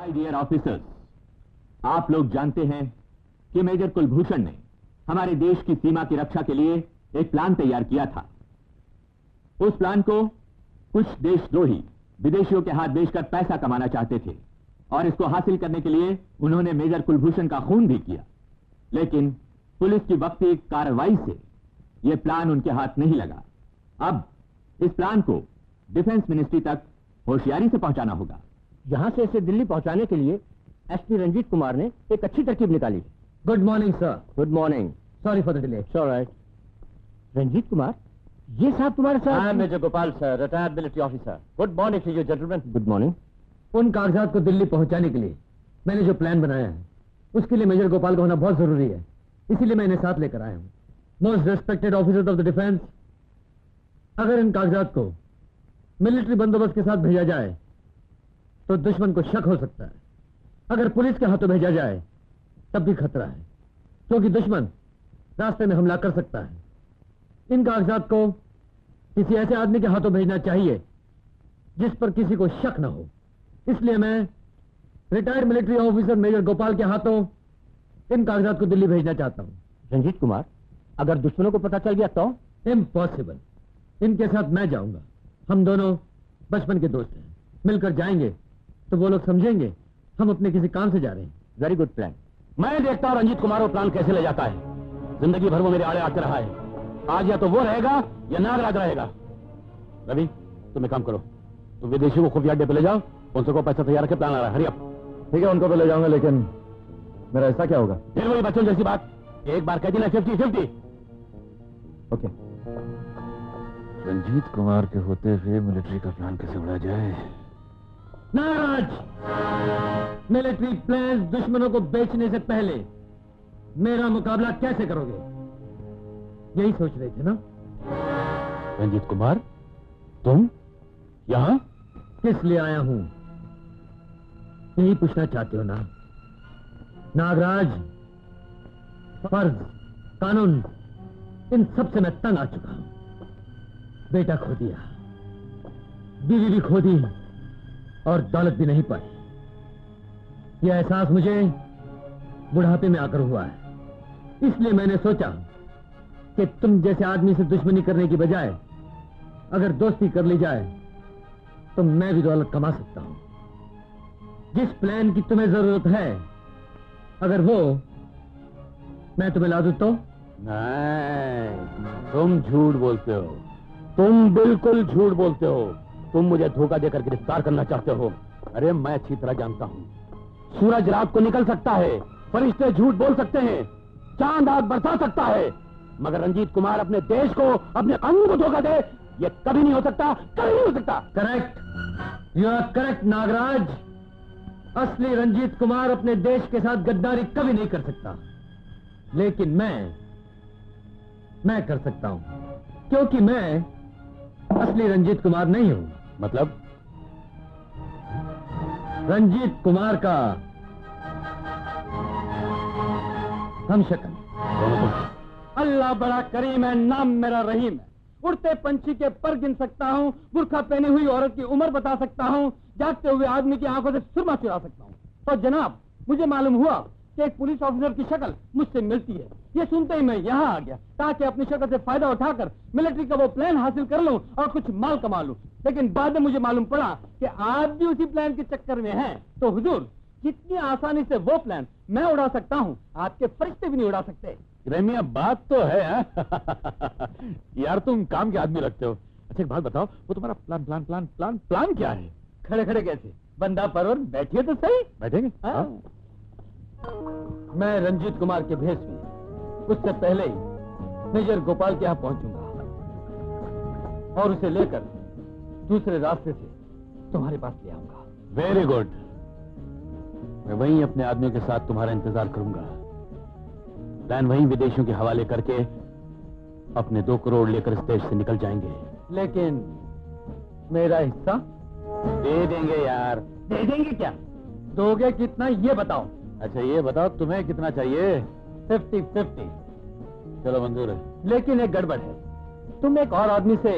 My dear officers, आप लोग जानते हैं कि मेजर कुलभूषण ने हमारे देश की सीमा की रक्षा के लिए एक प्लान तैयार किया था। उस प्लान को कुछ देशद्रोही विदेशियों के हाथ बेचकर पैसा कमाना चाहते थे और इसको हासिल करने के लिए उन्होंने मेजर कुलभूषण का खून भी किया। लेकिन पुलिस की वक्ती कार्रवाई से यह प्लान उनके हाथ नहीं लगा। अब इस प्लान को डिफेंस मिनिस्ट्री तक होशियारी से पहुंचाना होगा। यहां से इसे दिल्ली पहुंचाने के लिए एसपी रंजीत कुमार ने एक अच्छी तरकीब निकाली। Good morning sir. Good morning. Sorry for the delay. Alright. Ranjit Kumar, ये साहब तुम्हारे साथ? I am major Gopal sir, retired military officer. Good morning to you gentleman. Good morning. उन कागजात को दिल्ली पहुंचाने के लिए मैंने जो प्लान बनाया है उसके लिए मेजर गोपाल का होना बहुत जरूरी है, इसीलिए मैं इन्हें साथ लेकर आया हूँ। Most respected officers of the defence, अगर इन कागजात को मिलिट्री बंदोबस्त के साथ भेजा जाए तो दुश्मन को शक हो सकता है। अगर पुलिस के हाथों भेजा जाए तब भी खतरा है, क्योंकि दुश्मन रास्ते में हमला कर सकता है। इन कागजात को किसी ऐसे आदमी के हाथों भेजना चाहिए जिस पर किसी को शक न हो, इसलिए मैं retired military officer major Gopal के हाथों इन कागजात को दिल्ली भेजना चाहता हूं। रंजीत कुमार, अगर दुश्मनों को पता चल गया तो? इम्पॉसिबल। इनके साथ मैं जाऊंगा। हम दोनों बचपन के दोस्त हैं, मिलकर जाएंगे तो वो लोग समझेंगे हम अपने किसी काम से जा रहे हैं। Very good plan. मैं देखता हूं रंजीत कुमार वो प्लान कैसे ले जाता है। जिंदगी भर वो मेरे आड़े आते रहा है, आज या तो वो रहेगा या नागराज रहेगा। रवि, तुम एक काम करो, तुम विदेशी को खुफिया अड्डे पे ले जाओ, उनसे को पैसा तैयार रखे, प्लान आ रहा है। Hurry up. ठीक है, उनको तो ले जाऊंगा, लेकिन मेरा ऐसा क्या होगा? फिर वही बच्चों जैसी बात, एक बार कह दी ना 50-50। ओके। रंजीत कुमार के होते हुए मिलिट्री का प्लान कैसे उड़ा जाए? नाराज, मिलिट्री प्लान दुश्मनों को बेचने से पहले मेरा मुकाबला कैसे करोगे, यही सोच रहे थे ना? रंजीत कुमार, तुम यहां किस लिए आया हूं यही पूछना चाहते हो ना? नागराज, फर्ज, कानून, इन सब से मैं तंग आ चुका हूं। बेटा खो दिया, बीवी भी खो दी और दौलत भी नहीं पाई। यह एहसास मुझे बुढ़ापे में आकर हुआ है, इसलिए मैंने सोचा कि तुम जैसे आदमी से दुश्मनी करने की बजाय अगर दोस्ती कर ली जाए तो मैं भी दौलत कमा सकता हूं। जिस प्लान की तुम्हें जरूरत है, अगर वो मैं तुम्हें ला दूं तो? नहीं, तुम झूठ बोलते हो। तुम बिल्कुल झूठ बोलते हो। तुम मुझे धोखा देकर गिरफ्तार करना चाहते हो। अरे मैं अच्छी तरह जानता हूं, सूरज रात को निकल सकता है, फरिश्ते झूठ बोल सकते हैं, चांद आग बरसा सकता है, मगर रंजीत कुमार अपने देश को, अपने कानून को धोखा दे, ये कभी नहीं हो सकता, कभी नहीं हो सकता। Correct, you are correct Nagraj. असली रंजीत कुमार अपने देश के साथ गद्दारी कभी नहीं कर सकता, लेकिन मैं कर सकता हूं, क्योंकि मैं असली रंजीत कुमार नहीं हूं। मतलब? रंजीत कुमार का हम शक्ल। अल्लाह बड़ा करीम है, नाम मेरा रहीम है। उड़ते पंछी के पर गिन सकता हूँ, बुर्खा पहनी हुई औरत की उम्र बता सकता हूँ, जागते हुए आदमी की आंखों से सुरमा चुरा सकता हूँ। तो जनाब, मुझे मालूम हुआ कि एक पुलिस ऑफिसर की शक्ल मुझसे मिलती है। ये सुनते ही मैं यहाँ आ गया ताकि अपनी शक्ल से फायदा उठाकर मिलिट्री का वो प्लान हासिल कर लूं और कुछ माल कमा लूं। लेकिन बाद में मुझे मालूम पड़ा कि आप भी उसी प्लान के चक्कर में हैं। तो हुजूर, जितनी आसानी से वो प्लान मैं उड़ा सकता हूँ, आपके फरिश्ते भी नहीं उड़ा सकते। रेमिया, बात तो है यार, तुम काम के आदमी लगते हो। अच्छा एक बात बताओ, वो तुम्हारा प्लान क्या है? खड़े खड़े कैसे? बंदा परवर बैठिए तो सही। बैठेंगे? मैं रंजीत कुमार के भेष में उससे पहले ही मेजर गोपाल के यहाँ पहुंचूंगा और उसे लेकर दूसरे रास्ते से तुम्हारे पास ले आऊंगा। Very good. मैं वहीं अपने आदमियों के साथ तुम्हारा इंतजार करूंगा। प्लान वहीं विदेशियों के हवाले करके अपने 2 करोड़ लेकर इस देश से निकल जाएंगे। लेकिन मेरा हिस्सा? दे देंगे यार। दे देंगे क्या? दोगे कितना ये बताओ। अच्छा ये बताओ, तुम्हें कितना चाहिए? 50-50। चलो मंजूर है। लेकिन एक गड़बड़ है, तुम एक और आदमी से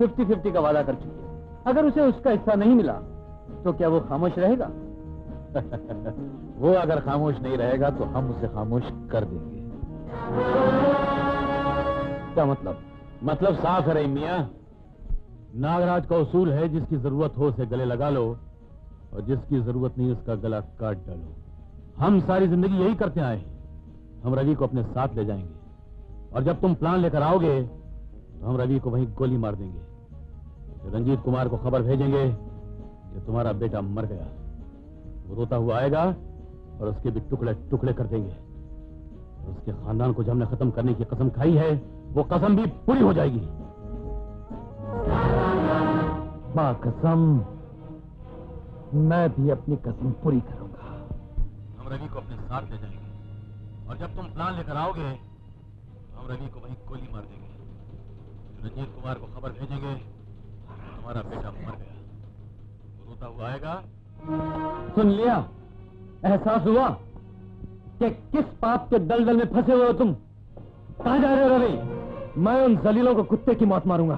50-50 का वादा कर चुके हो। अगर उसे उसका हिस्सा नहीं मिला तो क्या वो खामोश रहेगा? वो अगर खामोश नहीं रहेगा तो हम उसे खामोश कर देंगे। क्या मतलब? मतलब साफ है रही मियां। नागराज का उसूल है, जिसकी जरूरत हो उसे गले लगा लो और जिसकी जरूरत नहीं उसका गला काट डालो। हम सारी जिंदगी यही करते आए हैं। हम रवि को अपने साथ ले जाएंगे और जब तुम प्लान लेकर आओगे तो हम रवि को वहीं गोली मार देंगे। रंजीत कुमार को खबर भेजेंगे कि तुम्हारा बेटा मर गया। वो रोता हुआ आएगा और उसके भी टुकड़े टुकड़े कर देंगे। और उसके खानदान को जो हमने खत्म करने की कसम खाई है वो कसम भी पूरी हो जाएगी। मां कसम, मैं भी अपनी कसम पूरी करूंगा। हम रवि को अपने साथ ले जाएंगे और जब तुम प्लान लेकर आओगे तो हम रवि को वहीं गोली मार देंगे। रंजीत कुमार को खबर भेजेंगे तुम्हारा बेटा मर गया। वो रोता हुआ आएगा। सुन लिया? एहसास हुआ कि किस पाप के दलदल में फंसे हुए हो तुम? कहां जा रहे हो रवि? मैं उन जलीलों को कुत्ते की मौत मारूंगा।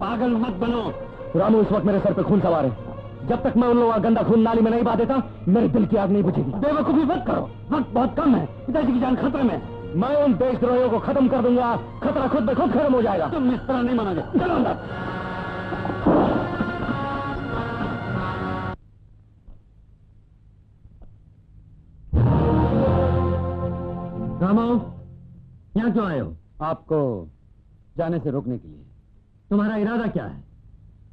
पागल मत बनो। रामू, इस वक्त मेरे सर पे खून सवार है। जब तक मैं उन लोगों का गंदा खून नाली में नहीं बहा देता मेरे दिल की आग नहीं बुझेगी। बेवकूफी मत करो, वक्त बहुत कम है। पिताजी की जान खतरे में। मैं उन देशद्रोहियों को खत्म कर दूंगा। खतरा खुद ब खुद खत्म हो जाएगा। तुम इस तरह नहीं मानोगे। चलो अंदर। रामू, यहाँ क्यों आए हो? आपको जाने से रोकने के लिए। तुम्हारा इरादा क्या है?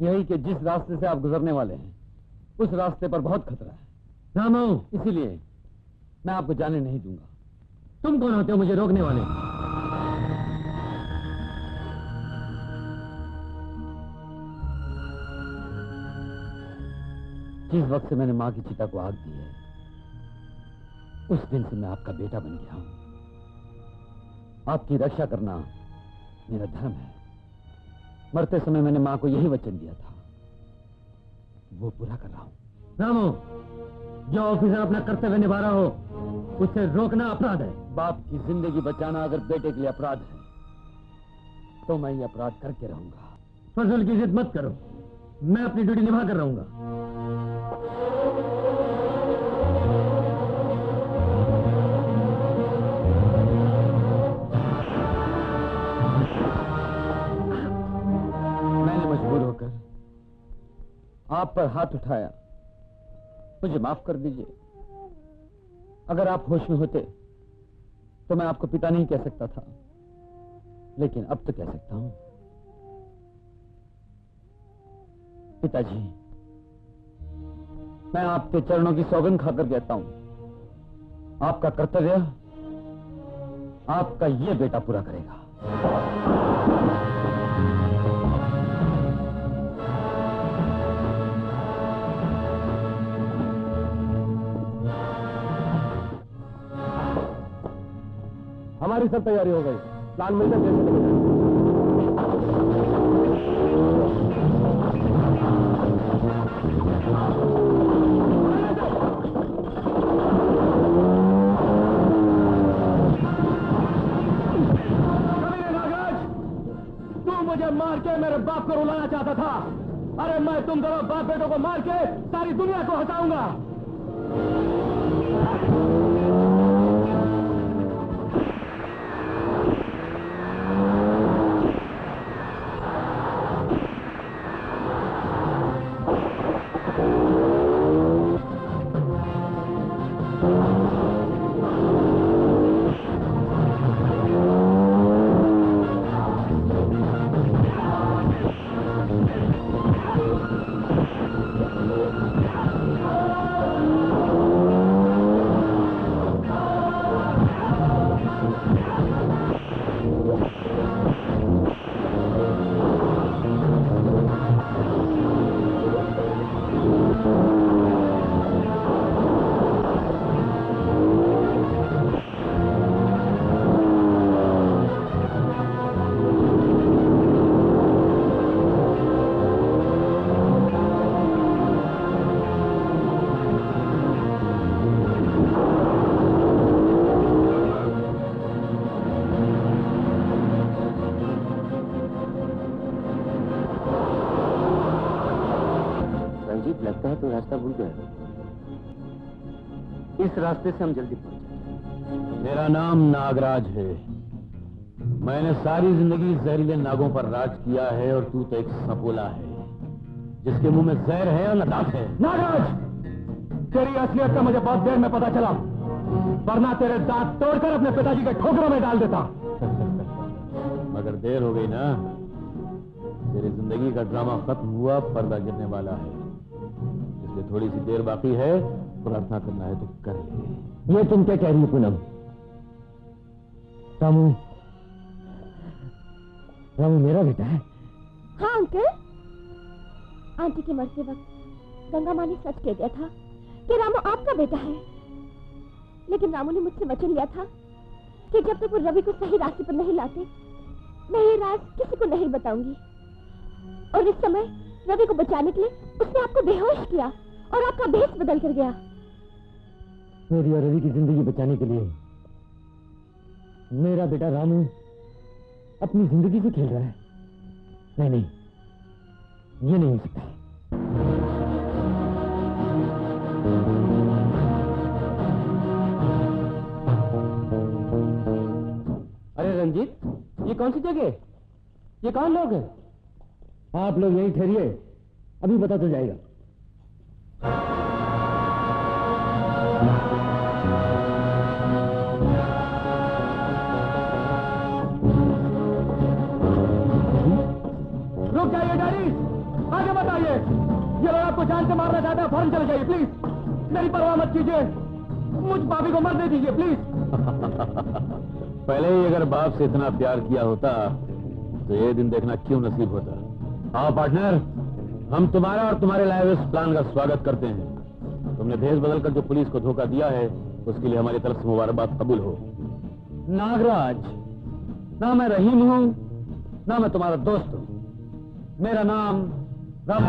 यही कि जिस रास्ते से आप गुजरने वाले हैं उस रास्ते पर बहुत खतरा है। रामू, इसीलिए मैं आपको जाने नहीं दूंगा। तुम कौन होते हो मुझे रोकने वाले? जिस वक्त से मैंने मां की चिता को आग दी है उस दिन से मैं आपका बेटा बन गया हूं। आपकी रक्षा करना मेरा धर्म है। मरते समय मैंने मां को यही वचन दिया था, वो पूरा कर रहा हूं। रामू, जो ऑफिसर अपना कर्तव्य निभा रहा हो उससे रोकना अपराध है। बाप की जिंदगी बचाना अगर बेटे के लिए अपराध है तो मैं ये अपराध करके रहूंगा। फजल की जिद मत करो, मैं अपनी ड्यूटी निभा कर रहूंगा। आप पर हाथ उठाया, मुझे माफ कर दीजिए। अगर आप होश में होते तो मैं आपको पिता नहीं कह सकता था, लेकिन अब तो कह सकता हूं। पिताजी, मैं आपके चरणों की सौगंध खाकर कहता हूं, आपका कर्तव्य आपका ये बेटा पूरा करेगा। हमारी सब तैयारी हो गई। प्लान मिलकर जैसे लगेगा। तू मुझे मार के मेरे बाप को रुलाना चाहता था। अरे मैं तुम दोनों बाप बेटों को मार के सारी दुनिया को हटाऊंगा। लगता है तो रास्ता भूल गए। इस रास्ते से हम जल्दी पहुंचे। मेरा नाम नागराज है। मैंने सारी जिंदगी जहरीले नागों पर राज किया है और तू तो एक सपोला है जिसके मुंह में जहर है और न दांत है। नागराज, तेरी असलियत का मुझे बहुत देर में पता चला, वरना तेरे दांत तोड़कर अपने पिताजी के ठोकरों में डाल देता। मगर देर हो गई ना। तेरी जिंदगी का ड्रामा खत्म हुआ, पर्दा गिरने वाला है, इसलिए थोड़ी सी देर बाकी है। प्रार्थना करना है तो कर ले। ये तुम क्या कह रही हो पूनम? रामू, रामू मेरा बेटा है। हाँ अंकल, आंटी के मरते वक्त गंगा माँ ने सच कह दिया था कि रामू आपका बेटा है। लेकिन रामू ने मुझसे वचन लिया था कि जब तक वो रवि को सही रास्ते पर नहीं लाते, मैं ये राज किसी को नहीं बताऊंगी। और इस समय रवि को बचाने के लिए उसने आपको बेहोश किया और आपका भेष बदल कर गया। मेरी और रवि की जिंदगी बचाने के लिए मेरा बेटा रामू अपनी जिंदगी से खेल रहा है। नहीं नहीं, ये नहीं हो सकता। अरे रंजीत, ये कौन सी जगह? ये कौन लोग हैं? आप लोग यहीं ठहरिए, अभी पता चल जाएगा। रुक जाइए डैडी, आगे बताइए। ये लोग आपको जान से मारना चाहता है, फौरन चले जाइए प्लीज। मेरी परवाह मत कीजिए, मुझ भाभी को मरने दीजिए प्लीज। पहले ही अगर बाप से इतना प्यार किया होता तो ये दिन देखना क्यों नसीब होता। हाँ पार्टनर, हम तुम्हारा और तुम्हारे लाए हुए इस प्लान का स्वागत करते हैं। तुमने भेष बदलकर जो पुलिस को धोखा दिया है उसके लिए हमारी तरफ से मुबारकबाद कबूल हो। नागराज, ना मैं रहीम हूं, ना मैं तुम्हारा दोस्त हूं। मेरा नाम राम।